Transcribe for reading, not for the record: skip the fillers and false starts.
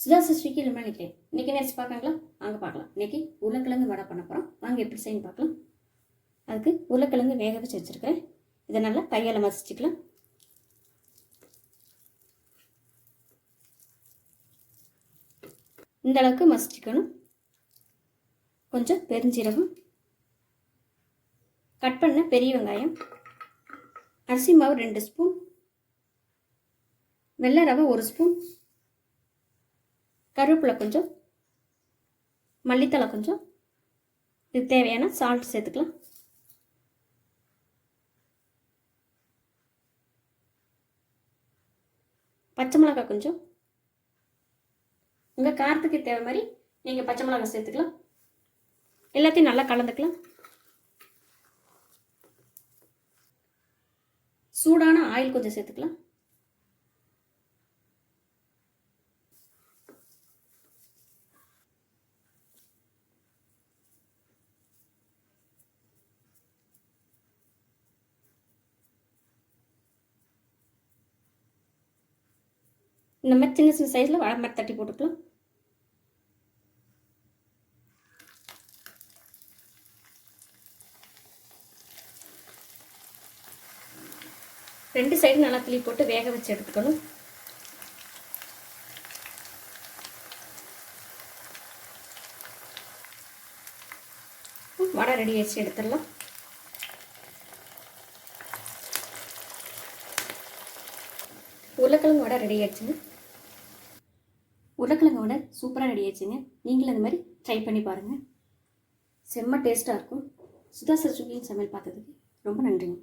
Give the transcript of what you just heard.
சுதா சிஸ்டிக்கு இல்லை நினைக்கிறேன். இன்றைக்கி என்ன பார்க்கங்களா? வாங்க பார்க்கலாம். இன்றைக்கி உருளைக்கிழங்கு வடை பண்ண போகிறோம். வாங்க எப்படி செய்யணும் பார்க்கலாம். அதுக்கு உருளைக்கிழங்கு வேக வச்சு வச்சுருக்கிறேன். இதை நல்லா கையால் மசிச்சுக்கலாம். இந்த அளவுக்கு மசிச்சுக்கணும். கொஞ்சம் பெருஞ்சீரகம், கட் பண்ண பெரிய வெங்காயம், அரிசி மாவு 2 ஸ்பூன், வெள்ளை ரவை 1 ஸ்பூன், கருவேப்பிலை கொஞ்சம், மல்லித்தலை கொஞ்சம், இது தேவையான சால்ட் சேர்த்துக்கலாம். பச்சை மிளகாய் கொஞ்சம், உங்கள் காரத்துக்கு தேவை மாதிரி நீங்கள் பச்சை மிளகாய் சேர்த்துக்கலாம். எல்லாத்தையும் நல்லா கலந்துக்கலாம். சூடான ஆயில் கொஞ்சம் சேர்த்துக்கலாம். இந்த மாதிரி சின்ன சின்ன சைஸில் வாழை மாதிரி தட்டி போட்டுக்கலாம். ரெண்டு சைடு நல்லா கிளி போட்டு வேக வச்சு எடுத்துக்கணும். வடை ரெடி ஆயிடுச்சு, எடுத்துடலாம். உருளைக்கிழங்கு வடை ரெடி ஆயிடுச்சுங்க. உருளைக்கிழங்கு வடை சூப்பராக ரெடி ஆயிடுச்சுங்க. நீங்களும் இந்த மாதிரி ட்ரை பண்ணி பாருங்கள். செம்ம டேஸ்ட்டாக இருக்கும். சுதா சிஸ்டியின் சமையல் பார்த்ததுக்கு ரொம்ப நன்றிங்க.